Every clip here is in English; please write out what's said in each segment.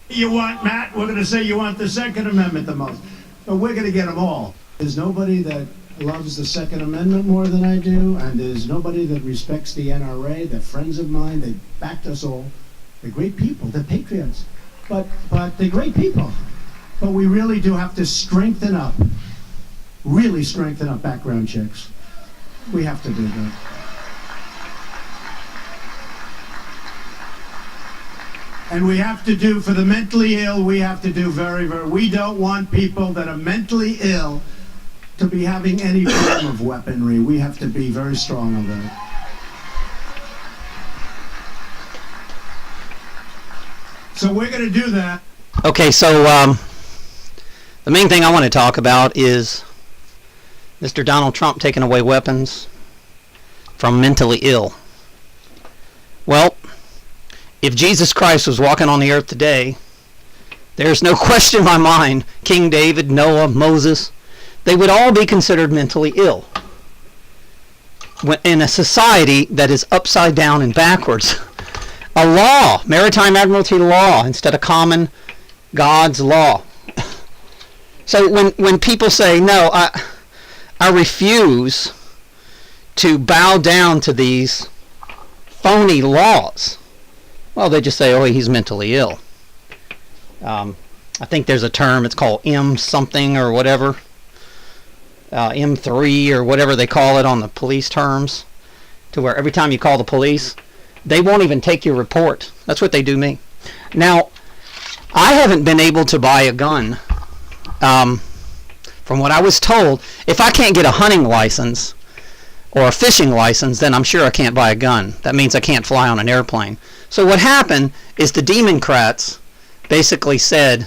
You want, Matt, we're going to say you want the Second Amendment the most. But we're going to get them all. There's nobody that loves the Second Amendment more than I do, and there's nobody that respects the NRA. They're friends of mine. They backed us all. They're great people. They're patriots. But they're great people. But we really do have to strengthen up, really strengthen up background checks. We have to do that. And we have to do, for the mentally ill, we have to do we don't want people that are mentally ill to be having any form of weaponry. We have to be very strong on that. So we're going to do that. Okay, so the main thing I want to talk about is Mr. Donald Trump taking away weapons from mentally ill. Well, if Jesus Christ was walking on the earth today, there's no question in my mind, King David, Noah, Moses, they would all be considered mentally ill. In a society that is upside down and backwards, a law, maritime admiralty law, instead of common God's law. So when people say, no, I refuse to bow down to these phony laws, well, they just say, oh, he's mentally ill. I think there's a term, it's called M something or whatever, M3 or whatever they call it on the police terms, to where every time you call the police, they won't even take your report. That's what they do me. Now, I haven't been able to buy a gun. From what I was told, if I can't get a hunting license or a fishing license, then I'm sure I can't buy a gun. That means I can't fly on an airplane. So what happened is the Democrats basically said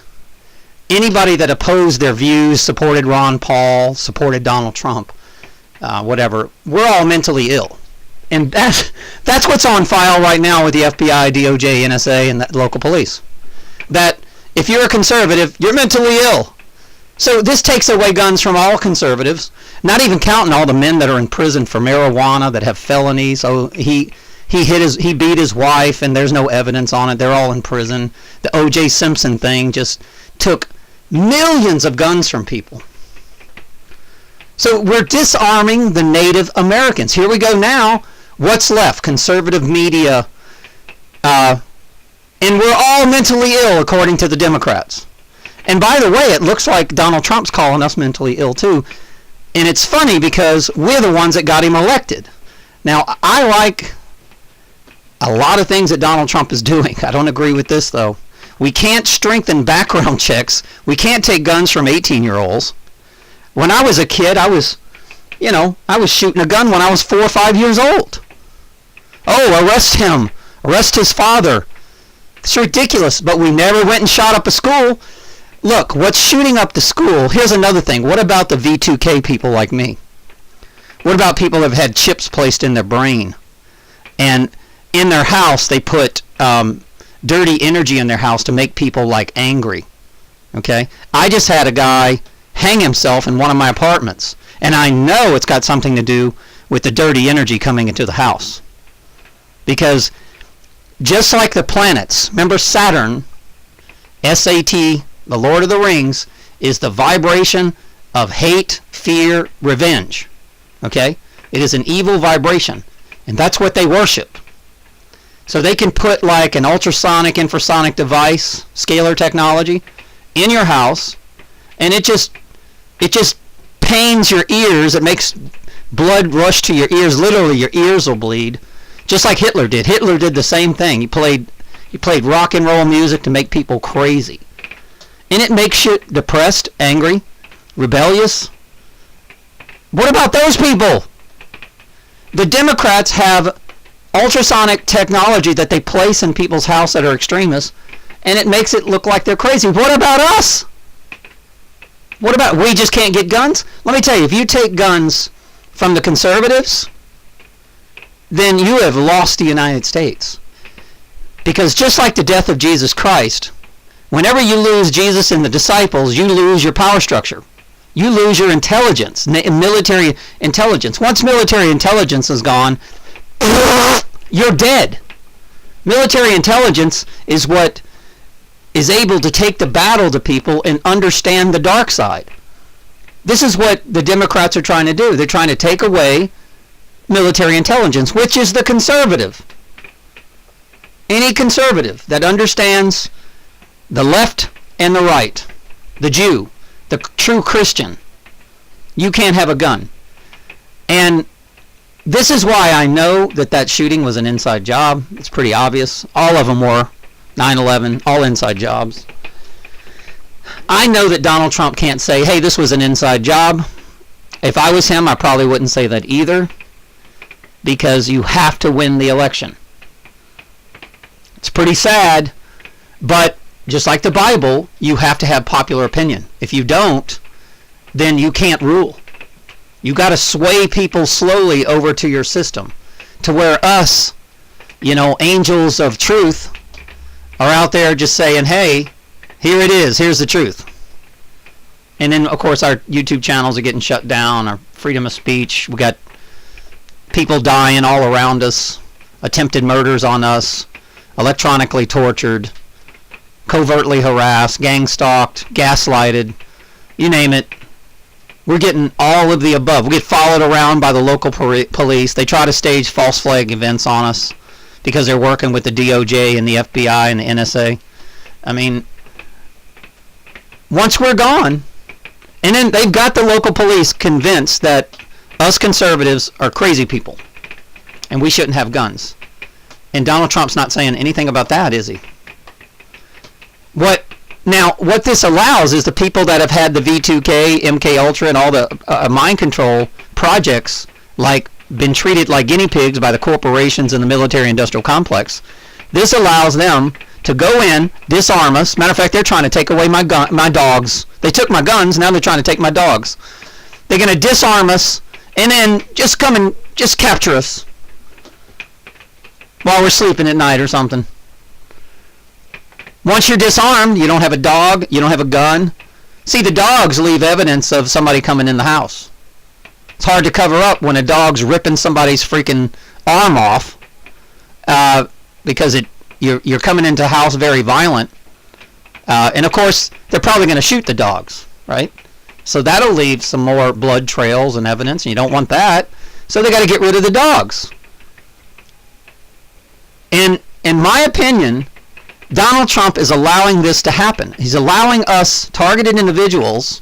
anybody that opposed their views, supported Ron Paul, supported Donald Trump, whatever, we're all mentally ill. And that's what's on file right now with the FBI, DOJ, NSA, and the local police. That if you're a conservative, you're mentally ill. So this takes away guns from all conservatives, not even counting all the men that are in prison for marijuana that have felonies. Oh, he beat his wife and there's no evidence on it. They're all in prison. The O.J. Simpson thing just took millions of guns from people. So we're disarming the Native Americans. Here we go now. What's left? Conservative media. And we're all mentally ill according to the Democrats. And by the way, it looks like Donald Trump's calling us mentally ill too. And it's funny because we're the ones that got him elected. Now, I like a lot of things that Donald Trump is doing. I don't agree with this, though. We can't strengthen background checks. We can't take guns from 18-year-olds. When I was a kid, I was shooting a gun when I was 4 or 5 years old. Oh, arrest him. Arrest his father. It's ridiculous, but we never went and shot up a school. Look, what's shooting up the school? Here's another thing. What about the V2K people like me? What about people that have had chips placed in their brain? And in their house, they put dirty energy in their house to make people like angry. Okay? I just had a guy hang himself in one of my apartments. And I know it's got something to do with the dirty energy coming into the house. Because just like the planets, remember Saturn, SAT, the Lord of the Rings, is the vibration of hate, fear, revenge. Okay? It is an evil vibration. And that's what they worship. So they can put like an ultrasonic, infrasonic device, scalar technology, in your house, and it just pains your ears. It makes blood rush to your ears. Literally, your ears will bleed. Just like Hitler did. Hitler did the same thing. He played rock and roll music to make people crazy. And it makes you depressed, angry, rebellious. What about those people? The Democrats have ultrasonic technology that they place in people's house that are extremists, and it makes it look like they're crazy. What about us? What about we just can't get guns? Let me tell you, if you take guns from the conservatives, then you have lost the United States. Because just like the death of Jesus Christ, whenever you lose Jesus and the disciples, you lose your power structure. You lose your intelligence, military intelligence. Once military intelligence is gone, you're dead. Military intelligence is what is able to take the battle to people and understand the dark side. This is what the Democrats are trying to do. They're trying to take away military intelligence, which is the conservative. Any conservative that understands the left and the right, the Jew, the true Christian, you can't have a gun. And this is why I know that shooting was an inside job. It's pretty obvious. All of them were. 9/11, all inside jobs. I know that Donald Trump can't say, hey, this was an inside job. If I was him, I probably wouldn't say that either, because you have to win the election. It's pretty sad, but just like the Bible, you have to have popular opinion. If you don't, then you can't rule. You got to sway people slowly over to your system, to where us, angels of truth, are out there just saying, hey, here it is, here's the truth. And then, of course, our YouTube channels are getting shut down, our freedom of speech. We got people dying all around us, attempted murders on us, electronically tortured, covertly harassed, gang stalked, gaslighted, you name it. We're getting all of the above. We get followed around by the local police. They try to stage false flag events on us because they're working with the DOJ and the FBI and the NSA. I mean, once we're gone, and then they've got the local police convinced that us conservatives are crazy people and we shouldn't have guns. And Donald Trump's not saying anything about that, is he? What this allows is the people that have had the V2K, MK Ultra, and all the mind control projects, been treated like guinea pigs by the corporations and the military-industrial complex. This allows them to go in, disarm us. Matter of fact, they're trying to take away my dogs. They took my guns, now they're trying to take my dogs. They're going to disarm us and then just come and just capture us while we're sleeping at night or something. Once you're disarmed, you don't have a dog, you don't have a gun. See, the dogs leave evidence of somebody coming in the house. It's hard to cover up when a dog's ripping somebody's freaking arm off because you're coming into a house very violent. And, of course, they're probably going to shoot the dogs, right? So that'll leave some more blood trails and evidence, and you don't want that. So they got to get rid of the dogs. And in my opinion, Donald Trump is allowing this to happen. He's allowing us, targeted individuals,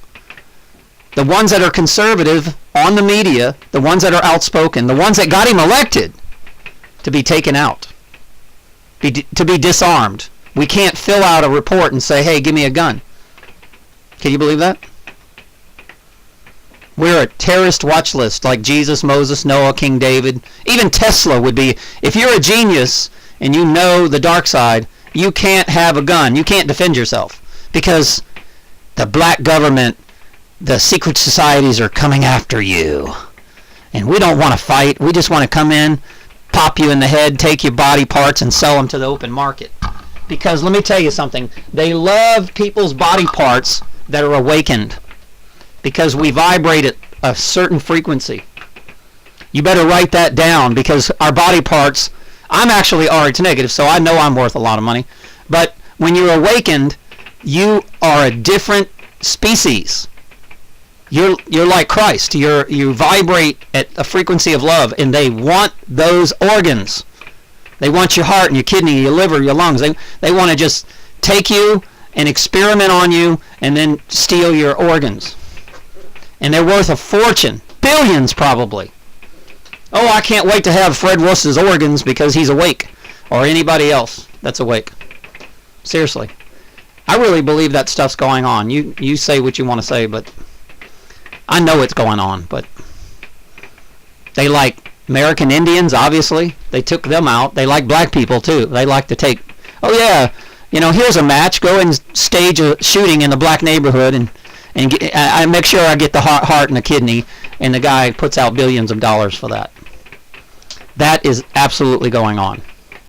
the ones that are conservative on the media, the ones that are outspoken, the ones that got him elected, to be taken out, to be disarmed. We can't fill out a report and say, hey, give me a gun. Can you believe that? We're a terrorist watch list like Jesus, Moses, Noah, King David. Even Tesla would be. If you're a genius and you know the dark side, you can't have a gun. You can't defend yourself because the black government, the secret societies are coming after you. And we don't want to fight. We just want to come in, pop you in the head, take your body parts, and sell them to the open market. Because let me tell you something. They love people's body parts that are awakened because we vibrate at a certain frequency. You better write that down because our body parts, I'm actually RH negative, so I know I'm worth a lot of money. But when you're awakened, you are a different species. You're like Christ. You vibrate at a frequency of love, and they want those organs. They want your heart and your kidney, your liver, your lungs. They want to just take you and experiment on you and then steal your organs. And they're worth a fortune. Billions, probably. Oh, I can't wait to have Fred Wust's organs because he's awake. Or anybody else that's awake. Seriously. I really believe that stuff's going on. You say what you want to say, but I know it's going on. But they like American Indians, obviously. They took them out. They like black people, too. They like to take, oh, yeah, here's a match. Go and stage a shooting in the black neighborhood and I make sure I get the heart and the kidney, and the guy puts out billions of dollars for that. That is absolutely going on.